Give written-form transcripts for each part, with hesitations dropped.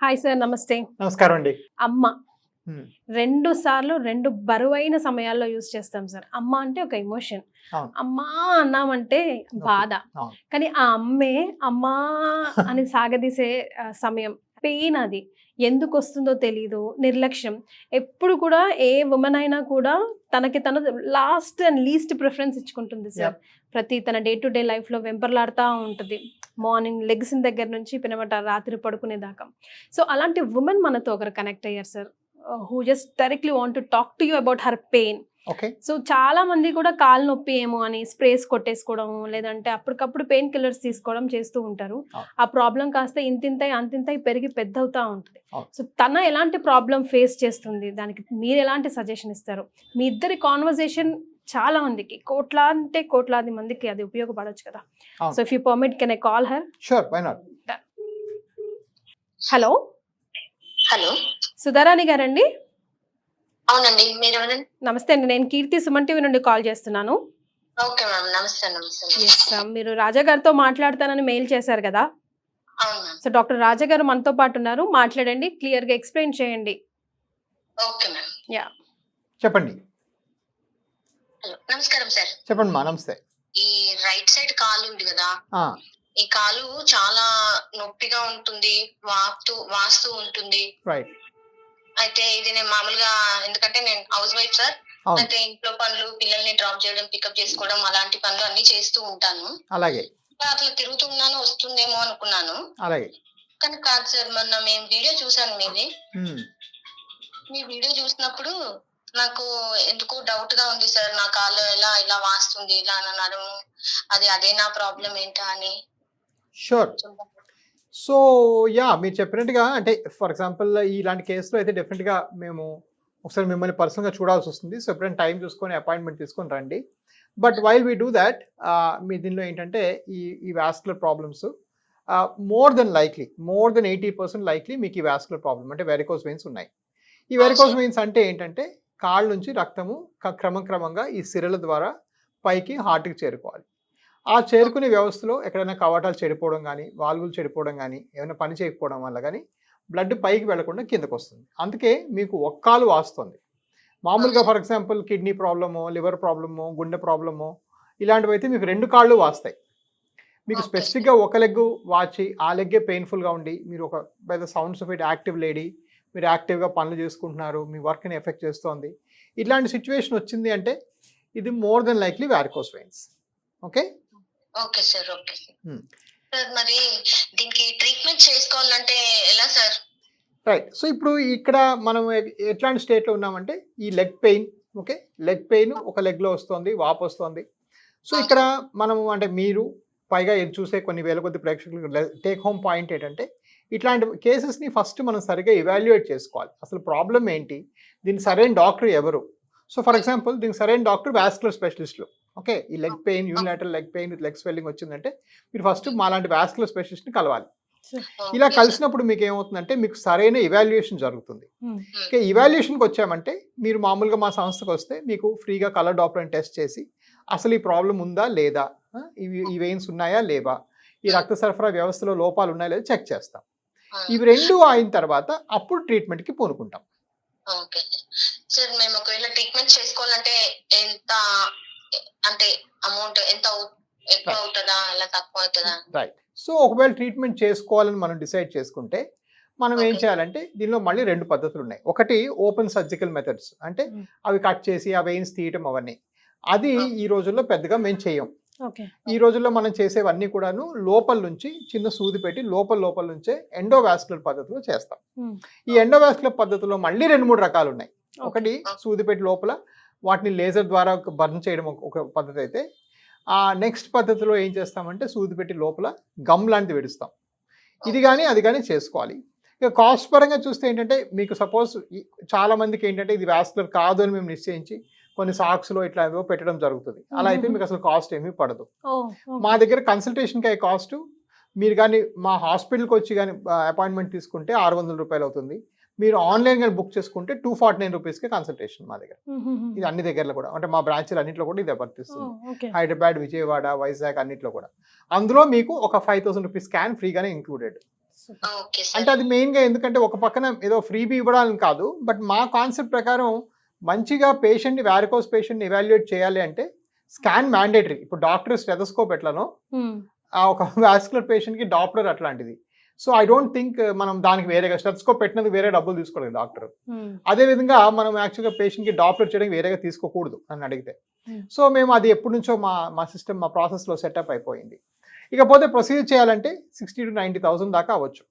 Hi sir, నమస్తే. నమస్కారం అండి. అమ్మ హ్మ్. 2 సార్లు 2 బరువైన సమయాల్లో యూజ్ చేస్తాం సార్. అమ్మ అంటే ఒక ఎమోషన్. అవును. అమ్మా అన్నామంటే బాధ. అవును. కానీ ఆ అమ్మే అమ్మా అని సాగదీసే సమయం. పెయిన్ అది. ఎందుకొస్తుందో తెలీదు. నిర్లక్ష్యం. ఎప్పుడు కూడా ఏ వుమన్ అయినా కూడా తనకి తను లాస్ట్ అండ్ లీస్ట్ ప్రిఫరెన్స్ ఇచ్చుకుంటుంది సార్. ప్రతి తన డే టు డే లైఫ్‌లో వెంపర్లాడుతా ఉంటది. మార్నింగ్ లెగ్సిన దగ్గర నుంచి పినమట రాత్రి పడుకునేదాకా. సో అలాంటి వుమన్ మనతో ఒకరు కనెక్ట్ అయ్యారు sir. Who just directly want to talk to you about her pain. Okay. So చాలా మంది కూడా కాలు నొప్పి ఏమో అని స్ప్రేస్ కొట్టేసుకోవడం, లేదంటే అప్పటికప్పుడు పెయిన్ కిల్లర్స్ తీసుకోవడం చేస్తూ ఉంటారు. ఆ ప్రాబ్లం కాస్త ఇంతింతై అంతింతై పెరిగి పెద్దవుతా ఉంటుంది. సో తన ఎలాంటి ప్రాబ్లం ఫేస్ చేస్తుంది, దానికి మీరు ఎలాంటి సజెషన్ ఇస్తారు? మీ ఇద్దరి కాన్వర్సేషన్ చాలా మందికి, కోట్లాది మందికి అది ఉపయోగపడొచ్చు కదా. So if you permit, can I call her? Sure, why not. Hello hello, Sudharani గారండి? అవునండి, మీరు ఎవరండి? నమస్తే అండి, నేను కీర్తి సుమన్ టీవీ నుండి కాల్ చేస్తున్నాను. ఓకే మ్యామ్, నమస్తే. ఎస్, మీరు రాజా గారితో మాట్లాడతానని మెయిల్ చేశారు కదా. అవును మ్యామ్. సో డాక్టర్ రాజా గారు మనతో పాటు ఉన్నారు, మాట్లాడండి, క్లియర్ గా ఎక్స్ప్లెయిన్ చేయండి. Okay ma'am. యా, చెప్పండి. హలో, నమస్కారం సార్. చెప్పండి మా, నమస్తే. ఈ రైట్ సైడ్ కాలు ఉంది కదా, ఆ, ఈ కాలు చాలా నొప్పిగా ఉంటుంది, వాస్తూ ఉంటుంది. రైట్. అయితే ఇది నేను మామూలుగా, ఎందుకంటే నేను హౌస్ వైఫ్ సార్. అవును. అయితే ఇంట్లో పనులు, పిల్లల్ని డ్రాప్ చేయడం, పికప్ చేసుకోవడం, అలాంటి పనులు అన్ని చేస్తూ ఉంటాను. అలాగే అట్లా తిరుగుతున్నాను, వస్తుందేమో అనుకున్నాను. అలాగే. కానీ కాదు సార్, మొన్న మేము వీడియో చూసాను మీది. హ్మ్. మీ వీడియో చూసినప్పుడు నాకు ఎందుకో డౌట్ గా ఉంది సార్. నా కాలు ఇలా వాస్తుంది, ఇలా అని అన్నారు. అదే నా ప్రాబ్లం ఏంటా అని. షూర్. సో యా, మీరు చెప్పినట్టుగా అంటే ఫర్ ఎగ్జాంపుల్ ఇలాంటి కేసులో అయితే డెఫినెట్గా మేము ఒకసారి మిమ్మల్ని పర్సనల్గా చూడాల్సి వస్తుంది. సో ఎప్పుడైనా టైం చూసుకొని అపాయింట్మెంట్ తీసుకొని రండి. But while we do that, మీ దీనిలో ఏంటంటే ఈ vascular problems more than 80% likely మీకు ఈ వాస్కులర్ ప్రాబ్లమ్ అంటే వెరికోస్ వెయిన్స్ ఉన్నాయి. ఈ వెరికోస్ వెయిన్స్ అంటే ఏంటంటే కాళ్ళ నుంచి రక్తము క్రమంగా ఈ సిరల ద్వారా పైకి హార్ట్కి చేరుకోవాలి. ఆ చేరుకునే వ్యవస్థలో ఎక్కడైనా కవాటాలు చెడిపోవడం కానీ, వాల్వులు చెడిపోవడం కానీ, ఏమైనా పని చేయకపోవడం వల్ల కానీ బ్లడ్ పైకి వెళ్లకుండా కిందకు వస్తుంది. అందుకే మీకు ఒక్కాలు వాస్తుంది. మామూలుగా ఫర్ ఎగ్జాంపుల్ కిడ్నీ ప్రాబ్లమో, లివర్ ప్రాబ్లమో, గుండె ప్రాబ్లమో ఇలాంటివి అయితే మీకు 2 కాళ్ళు వాస్తాయి. మీకు స్పెసిఫిక్గా ఒక లెగ్ వాచి ఆ లెగ్గే పెయిన్ఫుల్గా ఉండి మీరు ఒక by the sounds of it active lady, మీరు యాక్టివ్గా పనులు చేసుకుంటున్నారు, మీ వర్క్ని ఎఫెక్ట్ చేస్తోంది, ఇట్లాంటి సిచ్యువేషన్ వచ్చింది అంటే ఇది more than likely varicose veins. Okay. Okay sir. Okay sir, మరి దీనికి ట్రీట్మెంట్ చేసుకోవాలంటే ఎలా సార్? రైట్. సో ఇప్పుడు ఇక్కడ మనం ఎట్లాంటి స్టేట్లో ఉన్నామంటే ఈ leg pain, okay, leg pain ఒక లెగ్లో వస్తుంది, వాపు వస్తుంది. సో ఇక్కడ మనము అంటే మీరు పైగా ఇది చూసే కొన్ని వేల కొద్ది ప్రేక్షకులకు టేక్ హోమ్ పాయింట్ ఏంటంటే ఇట్లాంటి కేసెస్ని ఫస్ట్ మనం సరిగ్గా ఇవాల్యుయేట్ చేసుకోవాలి. అసలు ప్రాబ్లం ఏంటి, దీనికి సరైన డాక్టర్ ఎవరు. సో ఫర్ ఎగ్జాంపుల్ దీనికి సరైన డాక్టర్ వాస్కులర్ స్పెషలిస్టులు. ఓకే, ఈ leg pain, unilateral leg pain with leg swelling వచ్చిందంటే మీరు ఫస్ట్ మాలాంటి వాస్కులర్ స్పెషలిస్ట్ని కలవాలి. ఇలా కలిసినప్పుడు మీకు ఏమవుతుందంటే మీకు సరైన ఇవాల్యుయేషన్ జరుగుతుంది. ఓకే, ఇవాల్యుయేషన్కి వచ్చామంటే మీరు మామూలుగా మా సంస్థకు వస్తే మీకు ఫ్రీగా కలర్ డాప్లర్ టెస్ట్ చేసి అసలు ఈ ప్రాబ్లం ఉందా లేదా, ఈ వెయిన్స్ ఉన్నాయా లేవా, ఈ రక్త సరఫరా వ్యవస్థలో లోపాలు ఉన్నాయా లేదా చెక్ చేస్తాం. ఇవి 2 అయిన తర్వాత అప్పుడు ట్రీట్మెంట్కి పూనుకుంటాం. ఓకే సార్, మేము ఒకవేళ ట్రీట్మెంట్ చేసుకోవాలంటే ఎంత, అంటే అమౌంట్ ఎంత ఎక్కువ అవుతుందా, అలా తక్కువ అవుతుందా? రైట్. సో ఒకవేళ ట్రీట్మెంట్ చేసుకోవాలని మనం డిసైడ్ చేసుకుంటే మనం ఏం చేయాలంటే దీనిలో మళ్ళీ 2 పద్ధతులు ఉన్నాయి. ఒకటి ఓపెన్ సర్జికల్ మెథడ్స్, అంటే అవి కట్ చేసి ఆ వెయిన్స్ తీయటం అవన్నీ. అది ఈ రోజుల్లో పెద్దగా మేము చేయం. ఈ రోజుల్లో మనం చేసేవన్నీ కూడాను లోపల నుంచి చిన్న సూది పెట్టి లోపల నుంచే ఎండోవాస్కులర్ పద్ధతిలో చేస్తాం. ఈ ఎండోవాస్కులర్ పద్ధతిలో మళ్ళీ 2-3 రకాలు ఉన్నాయి. ఒకటి సూది పెట్టి లోపల వాటిని లేజర్ ద్వారా బర్న్ చేయడం ఒక పద్ధతి అయితే, ఆ నెక్స్ట్ పద్ధతిలో ఏం చేస్తామంటే సూది పెట్టి లోపల గమ్ లాంటిది విడుస్తాం. ఇది కానీ అది కానీ చేసుకోవాలి. ఇక కాస్ట్ పరంగా చూస్తే ఏంటంటే మీకు సపోజ్ చాలా మందికి ఏంటంటే ఇది వాస్కులర్ కాదు అని మేము నిశ్చయించి కొన్ని సాక్స్లో ఇట్లా ఏదో పెట్టడం జరుగుతుంది. అలా అయితే మీకు అసలు కాస్ట్ ఏమీ పడదు. మా దగ్గర కన్సల్టేషన్కి అయ్యే కాస్ట్ మీరు కానీ మా హాస్పిటల్కి వచ్చి కానీ అపాయింట్మెంట్ తీసుకుంటే 600 రూపాయలు అవుతుంది. మీరు ఆన్లైన్ గా బుక్ చేసుకుంటే 249 రూపీస్ కి కన్సల్టేషన్ మా దగ్గర. ఇది అన్ని దగ్గరలో కూడా, అంటే మా బ్రాంచ్లు అన్నింటిలో కూడా ఇది వర్తిస్తుంది. హైదరాబాద్, విజయవాడ, వైజాగ్ అన్నింటిలో కూడా. అందులో మీకు ఒక 5000 రూపీస్ స్కాన్ ఫ్రీగానే ఇంక్లూడెడ్. ఓకే అంటే సార్. అది మెయిన్గా ఎందుకంటే ఒక పక్కన ఏదో ఫ్రీబీ ఇవ్వడానికి కాదు, బట్ మా కాన్సెప్ట్ ప్రకారం మంచిగా పేషెంట్ని వ్యారికోస్ పేషెంట్ని ఎవాల్యుయేట్ చేయాలి అంటే స్కాన్ మ్యాండేటరీ. ఇప్పుడు డాక్టర్ స్టెథోస్కోప్ ఎట్లనో ఆ ఒక వాస్కులర్ పేషెంట్కి డాప్లర్ అట్లాంటిది. సో ఐ డోంట్ థింక్ మనం దానికి వేరేగా స్టెథోస్కోప్ పెట్టినందుకు వేరే డబ్బులు తీసుకోలేదు డాక్టర్. అదేవిధంగా మనం యాక్చువల్గా పేషెంట్కి డాప్లర్ చేయడానికి వేరేగా తీసుకోకూడదు అని అడిగితే. సో మేము అది ఎప్పటి నుంచో మా సిస్టమ్ మా ప్రాసెస్లో సెటప్ అయిపోయింది. ఇకపోతే ప్రొసీజర్ చేయాలంటే 60,000 to 90,000 దాకా అవ్వచ్చు.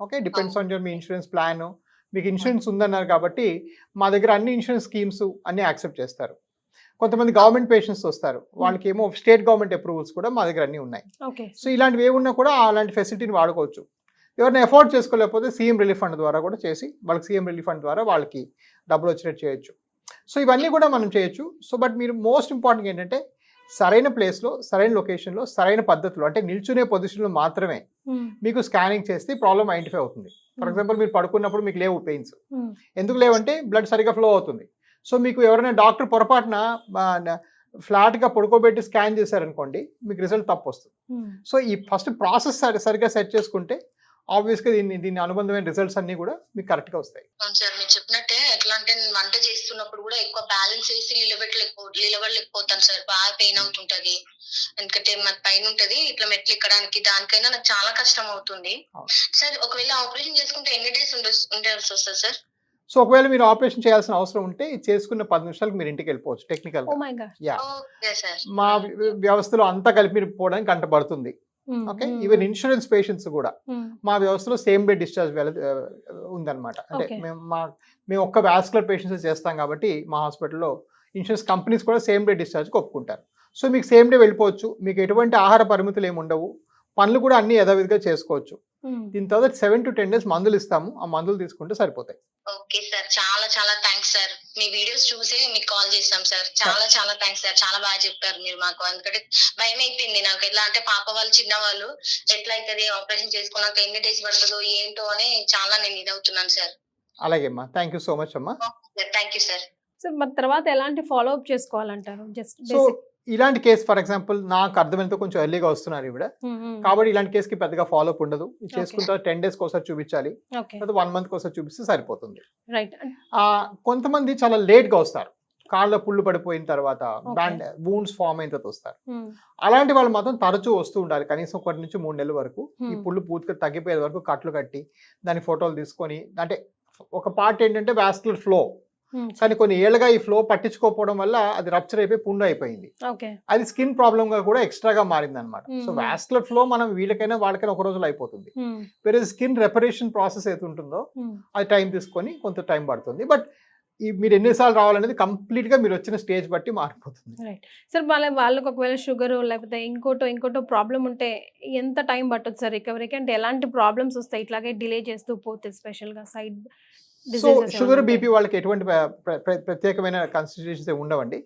Okay, depends on me insurance plan. మీకు ఇన్సూరెన్స్ ఉందన్నారు కాబట్టి మా దగ్గర అన్ని ఇన్సూరెన్స్ స్కీమ్స్ అన్ని యాక్సెప్ట్ చేస్తారు. కొంతమంది గవర్నమెంట్ పేషెంట్స్ వస్తారు, వాళ్ళకి ఏమో స్టేట్ గవర్నమెంట్ అప్రూవల్స్ కూడా మా దగ్గర అన్ని ఉన్నాయి. సో ఇలాంటివి ఏమున్నా కూడా అలాంటి ఫెసిలిటీని వాడుకోవచ్చు. ఎవరిని ఎఫోర్డ్ చేసుకోలేకపోతే సీఎం రిలీఫ్ ఫండ్ ద్వారా కూడా చేసి వాళ్ళకి సీఎం రిలీఫ్ ఫండ్ ద్వారా వాళ్ళకి డబ్బులు వచ్చినట్టు చేయొచ్చు. సో ఇవన్నీ కూడా మనం చేయొచ్చు. సో బట్ మీరు మోస్ట్ ఇంపార్టెంట్ ఏంటంటే సరైన ప్లేస్లో, సరైన లొకేషన్లో, సరైన పద్ధతిలో, అంటే నిల్చునే పొజిషన్లో మాత్రమే మీకు స్కానింగ్ చేస్తే ప్రాబ్లం ఐడెంటిఫై అవుతుంది. ఫర్ ఎగ్జాంపుల్ మీరు పడుకున్నప్పుడు మీకు లేవు పెయిన్స్, ఎందుకు లేవంటే బ్లడ్ సరిగ్గా ఫ్లో అవుతుంది. సో మీకు ఎవరైనా డాక్టర్ పొరపాటున ఫ్లాట్గా పడుకోబెట్టి స్కాన్ చేశారనుకోండి, మీకు రిజల్ట్ తప్పు వస్తుంది. సో ఈ ఫస్ట్ ప్రాసెస్ సరిగ్గా సెట్ చేసుకుంటే ఆబ్వియస్గా దీని అనుబంధమైన రిజల్ట్స్ అన్ని కూడా మీకు కరెక్ట్గా వస్తాయి. సార్ మీరు చెప్పినట్టే ఎట్లా అంటే నేను వంట చేస్తున్నప్పుడు కూడా ఎక్కువ బ్యాలెన్స్ వేసి నిలబడలేకపోతాను సార్. బాగా పెయిన్ అవుతుంటది, ఎందుకంటే మాకు పైన ఉంటది ఇట్లా మెట్లు ఎక్కడానికి, దానికైనా నాకు చాలా కష్టం అవుతుంది సార్. ఒకవేళ ఆపరేషన్ చేసుకుంటే ఎన్ని డేస్ ఉండాల్సి వస్తుంది సార్? సో ఒకవేళ మీరు ఆపరేషన్ చేయాల్సిన అవసరం ఉంటే చేసుకున్న 10 నిమిషాలకు మీరు ఇంటికి వెళ్ళిపోవచ్చు. టెక్నికల్ మా వ్యవస్థలో అంతా కలిపి మీరు పోవడానికి గంట పడుతుంది. ఓకే, ఈవెన్ ఇన్సూరెన్స్ పేషెంట్స్ కూడా మా వ్యవస్థలో సేమ్ డే డిశ్చార్జ్ ఉందన్నమాట. అంటే మేము ఒక్క వాస్కులర్ పేషెంట్స్ చేస్తాం కాబట్టి మా హాస్పిటల్లో ఇన్సూరెన్స్ కంపెనీస్ కూడా సేమ్ డే డిశ్చార్జ్కి ఒప్పుకుంటారు. సో మీకు సేమ్ డే వెళ్ళిపోవచ్చు, మీకు ఎటువంటి ఆహార పరిమితులు ఏమి ఉండవు, పనులు కూడా అన్ని యథావిధిగా చేసుకోవచ్చు. దీని తర్వాత 7 to 10 days మందులు ఇస్తాము, ఆ మందులు తీసుకుంటే సరిపోతాయి. ఓకే సార్, చాలా చాలా థ్యాంక్స్ సార్. మీ వీడియోస్ చూసి మీకు కాల్ చేసాం సార్. చాలా చాలా థ్యాంక్స్ సార్, చాలా బాగా చెప్పారు మీరు మాకు. ఎందుకంటే భయం అయిపోయింది నాకు, ఎలా అంటే పాప వాళ్ళు చిన్నవాళ్ళు ఎట్లా అవుతుంది, ఆపరేషన్ చేసుకున్నాక ఎన్ని డేస్ పడుతుందో ఏంటో అని చాలా నేను ఇది అవుతున్నాను సార్. అలాగే అమ్మా, థ్యాంక్ యూ సో మచ్ అమ్మా. Thank you sir. సార్ మరి తర్వాత ఎలాంటి ఫాలో అప్ చేసుకోవాలంటారు? జస్ట్ సో ఇలాంటి కేసు ఫర్ ఎగ్జాంపుల్ నాకు అర్థమైతే కొంచెం ఎర్లీగా వస్తున్నారు ఇవిడ, కాబట్టి ఇలాంటి కేసుకి పెద్దగా ఫాలో అప్ ఉండదు. చేసుకున్న తర్వాత 10 days ఒకసారి చూపించాలి, 1 month ఒకసారి చూపిస్తే సరిపోతుంది. కొంతమంది చాలా లేట్ గా వస్తారు, కాళ్ళ పుళ్ళు పడిపోయిన తర్వాత, వూండ్స్ ఫామ్ అయిన తర్వాత వస్తారు. అలాంటి వాళ్ళు మాత్రం తరచూ వస్తూ ఉండాలి, కనీసం 1 నుంచి 3 నెలల వరకు. ఈ పుళ్ళు పూర్తిగా తగ్గిపోయే వరకు కట్లు కట్టి దాని ఫోటోలు తీసుకొని, అంటే ఒక పార్ట్ ఏంటంటే వాస్కులర్ ఫ్లో, కానీ కొన్ని ఏళ్ళగా ఈ ఫ్లో పట్టించుకోకపోవడం వల్ల అది రప్చర్ అయిపోయి పుండు అయిపోయింది. అది స్కిన్ ప్రాబ్లమ్ గా కూడా ఎక్స్ట్రాగా మారింది అనమాట. సో వాస్కులర్ ఫ్లో మనం వీళ్ళకైనా వాళ్ళకైనా ఒక రోజులో అయిపోతుంది. వేరే స్కిన్ రెపరేషన్ ప్రాసెస్ అయితే ఉంటుందో అది టైం తీసుకొని కొంత టైం పడుతుంది. బట్ మీరు ఎన్నిసార్లు రావాలనేది కంప్లీట్ గా మీరు వచ్చిన స్టేజ్ బట్టి మారిపోతుంది. సార్ వాళ్ళకి ఒకవేళ షుగర్ లేకపోతే ఇంకోటో ప్రాబ్లం ఉంటే ఎంత టైం పట్టదు సార్ రికవరీకి? అంటే ఎలాంటి ప్రాబ్లమ్స్ వస్తాయి ఇట్లాగే డిలే చేస్తూ పోతే, స్పెషల్ గా సైడ్? సో షుగర్ బీపీ వాళ్ళకి ఎటువంటి ప్రత్యేకమైన కన్సిడరేషన్స్ ఉండవండి.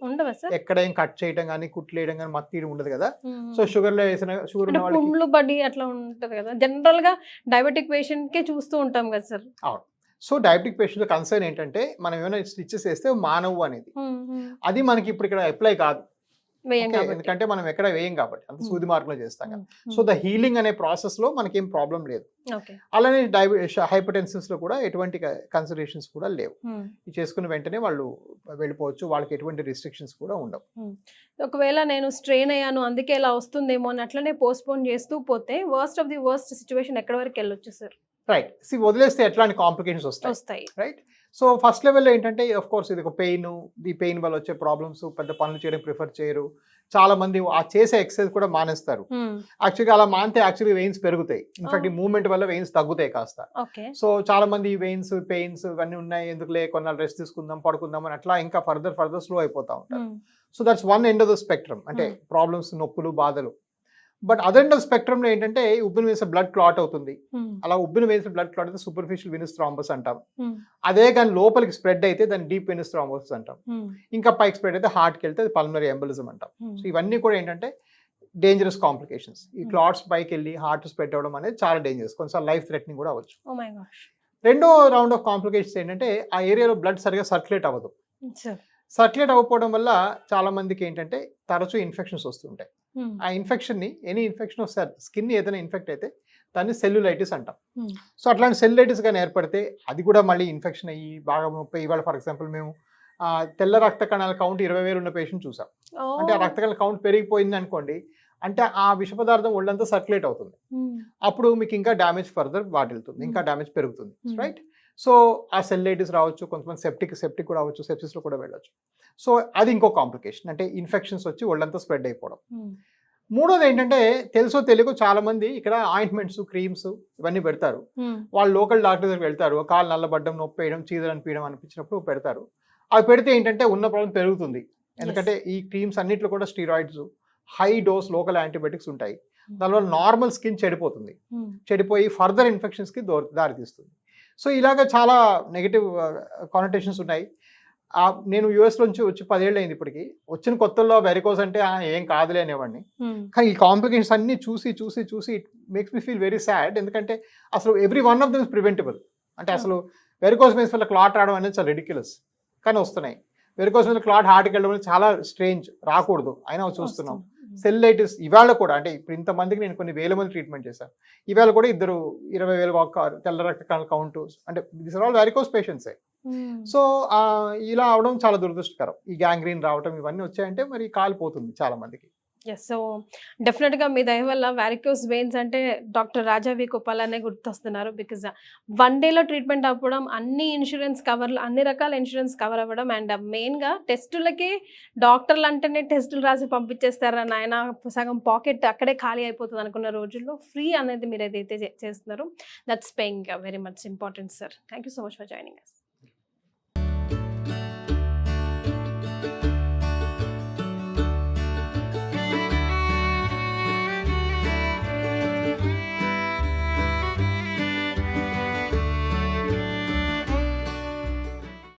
ఎక్కడ ఏం కట్ చేయడం కానీ కుట్లు వేయడం కానీ మత్తు తీయడం ఉండదు కదా. సో షుగర్ లో వేసిన షుగర్ పుండ్లు బడి అట్లా ఉంటది కదా, జనరల్ గా డయాబెటిక్ పేషెంట్ కే చూస్తూ ఉంటాం కదా సార్. అవును. సో డయాబెటిక్ పేషెంట్ కన్సర్న్ ఏంటంటే మనం ఏమైనా స్టిచెస్ వేస్తే మానవు అనేది, అది మనకి ఇప్పుడు ఇక్కడ అప్లై కాదు, ఎందుకంటే మనం ఎక్కడ వేయం కాబట్టి, అంత సూది మార్గంలో చేస్తాం కదా. సో ద హీలింగ్ అనే ప్రాసెస్ లో మనకేం ప్రాబ్లం లేదు. అలానే హైపర్టెన్సివ్స్ లో కూడా ఎటువంటి కన్సిడరేషన్స్ కూడా లేవు. ఇది చేసుకున్న వెంటనే వాళ్ళు వెళ్ళిపోవచ్చు, వాళ్ళకి ఎటువంటి రిస్ట్రిక్షన్స్ కూడా ఉండవు. ఒకవేళ నేను స్ట్రెయిన్ అయ్యాను అందుకే ఇలా వస్తుందేమో అని అట్లనే పోస్ట్పోన్ చేస్తూ పోతే worst of the worst situation ఎక్కడ వరకు వెళ్ళొచ్చు సార్? రైట్, వదిలేస్తే ఎట్లాంటి కాంప్లికేషన్స్ వస్తాయి. రైట్, సో ఫస్ట్ లెవెల్లో ఏంటంటే ఆఫ్ కోర్స్ ఇది ఒక పెయిన్, ఈ పెయిన్ వల్ల వచ్చే ప్రాబ్లమ్స్, పెద్ద పనులు చేయడం ప్రిఫర్ చేయరు చాలా మంది. ఆ చేసే ఎక్సర్సైజ్ కూడా మానేస్తారు. యాక్చువల్గా అలా మానితే యాక్చువల్లీ వెయిన్స్ పెరుగుతాయి, ఇన్ఫాక్ట్ ఈ మూవ్మెంట్ వల్ల వెయిన్స్ తగ్గుతాయి కాస్త. సో చాలా మంది వెయిన్స్ పెయిన్స్ ఇవన్నీ ఉన్నాయి, ఎందుకులే కొన్నాళ్ళు రెస్ట్ తీసుకుందాం పడుకుందాం అని అట్లా ఇంకా ఫర్దర్ స్లో అయిపోతా ఉంటారు. So that's one end of the spectrum, అంటే ప్రాబ్లమ్స్, నొప్పులు, బాధలు. But other end of spectrum లో ఏంటంటే ఉబ్బిన వేసే బ్లడ్ క్లాట్ అవుతుంది. అలా ఉబ్బిన వేసే బ్లడ్ క్లాట్ అయితే సూపర్ఫిషియల్ వెనస్ థ్రాంబస్ అంటాం. అదే కానీ లోపలికి స్ప్రెడ్ అయితే దాన్ని డీప్ వెనస్ థ్రాంబస్ అంటాం. ఇంకా పైకి స్ప్రెడ్ అయితే హార్ట్కి వెళ్తే అది పల్మనరీ ఎంబలిజం అంటాం. సో ఇవన్నీ కూడా ఏంటంటే డేంజరస్ కాంప్లికేషన్స్. ఈ క్లాట్స్ పైకి వెళ్ళి హార్ట్ స్ప్రెడ్ అవ్వడం అనేది చాలా డేంజరస్, కొన్నిసార్లు లైఫ్ థ్రెటనింగ్ కూడా అవ్వచ్చు. రెండో రౌండ్ ఆఫ్ కాంప్లికేషన్స్ ఏంటంటే ఆ ఏరియాలో బ్లడ్ సరిగా సర్క్యులేట్ అవ్వదు. సర్క్యులేట్ అవ్వకపోవడం వల్ల చాలా మందికి ఏంటంటే తరచూ ఇన్ఫెక్షన్స్ వస్తుంటాయి. ఆ ఇన్ఫెక్షన్ని ఎనీ ఇన్ఫెక్షన్ వస్తారు స్కిన్ ఏదైనా ఇన్ఫెక్ట్ అయితే దాన్ని సెల్యులైటిస్ అంటాం. సో అట్లాంటి సెల్యులైటిస్ కానీ ఏర్పడితే అది కూడా మళ్ళీ ఇన్ఫెక్షన్ అయ్యి బాగా ముప్పై ఇవాళ ఫర్ ఎగ్జాంపుల్ మేము తెల్ల రక్త కణాల కౌంట్ 20,000 ఉన్న పేషెంట్ చూసాం. అంటే ఆ రక్త కణాల కౌంట్ పెరిగిపోయింది అనుకోండి, అంటే ఆ విష పదార్థం ఒళ్ళంతా సర్క్యులేట్ అవుతుంది. అప్పుడు మీకు ఇంకా డ్యామేజ్ ఫర్దర్ వాటిల్తుంది, ఇంకా డ్యామేజ్ పెరుగుతుంది, రైట్? సో ఆ సెల్యులైటిస్ రావచ్చు, కొంతమంది సెప్టిక్ కూడా అవ్వచ్చు, సెప్సిస్లో కూడా వెళ్ళొచ్చు. సో అది ఇంకో కాంప్లికేషన్, అంటే ఇన్ఫెక్షన్స్ వచ్చి ఒళ్ళంతా స్ప్రెడ్ అయిపోవడం. మూడోది ఏంటంటే తెలుసో తెలియకో చాలా మంది ఇక్కడ ఆయింట్మెంట్స్, క్రీమ్స్ ఇవన్నీ పెడతారు. వాళ్ళు లోకల్ డాక్టర్ దగ్గరికి వెళ్తారు, కాలు నల్లబడ్డం, నొప్పి వేయడం, చీదలు అనిపించడం అనిపించినప్పుడు పెడతారు. అవి పెడితే ఏంటంటే ఉన్న ప్రాబ్లం పెరుగుతుంది. ఎందుకంటే ఈ క్రీమ్స్ అన్నిట్లో కూడా steroids, high dose local antibiotics ఉంటాయి. దానివల్ల నార్మల్ స్కిన్ చెడిపోతుంది, చెడిపోయి ఫర్దర్ ఇన్ఫెక్షన్స్కి దారితీస్తుంది. సో ఇలాగ చాలా నెగిటివ్ కానటేషన్స్ ఉన్నాయి. నేను యుఎస్ నుంచి వచ్చి 10 ఏళ్ళు అయింది ఇప్పటికి. వచ్చిన కొత్తల్లో వెరికోస్ అంటే ఏం కాదులే అనేవాడిని. కానీ ఈ కాంప్లికేషన్స్ అన్ని చూసి చూసి చూసి it makes me feel very sad. ఎందుకంటే అసలు every one of them is preventable. అంటే అసలు వెరికోస్ వెయిన్స్ వల్ల క్లాట్ రావడం అనేది చాలా రిడిక్యులస్, కానీ వస్తున్నాయి. వెరికోస్ వల్ల క్లాట్ హార్ట్కి వెళ్ళడం చాలా స్ట్రేంజ్, రాకూడదు, అయినా చూస్తున్నాం. సెల్యులైటిస్ ఇవాళ కూడా, అంటే ఇప్పుడు ఇంతమందికి నేను కొన్ని వేల మంది ట్రీట్మెంట్ చేశాను, ఇవాళ కూడా 20,000 తెల్ల రక్త కణాల కౌంట్, అంటే దిస్ ఆర్ ఆల్ వెరికోస్ పేషెంట్సే. సో ఇలా అవడం చాలా దురదృష్టకరం. ఈ గ్యాంగ్రీన్ రావడం ఇవన్నీ వచ్చాయంటే మరి కాలిపోతుంది చాలా మందికి. ఎస్, సో డెఫినెట్గా మీ దయ వల్ల వారికోస్ వెయిన్స్ అంటే డాక్టర్ రాజా వి కొప్పాల్ అనే గుర్తొస్తున్నారు. బికాజ్ 1 డేలో ట్రీట్మెంట్ అవ్వడం, అన్ని ఇన్సూరెన్స్ కవర్లు, అన్ని రకాల ఇన్సూరెన్స్ కవర్ అవ్వడం, అండ్ మెయిన్గా టెస్టులకి డాక్టర్లు అంటేనే టెస్టులు రాసి పంపించేస్తారని ఆయన సగం పాకెట్ అక్కడే ఖాళీ అయిపోతుంది అనుకున్న రోజుల్లో ఫ్రీ అనేది మీరు ఏదైతే చేస్తున్నారు, that's paying very much important sir. Thank you so much for joining us.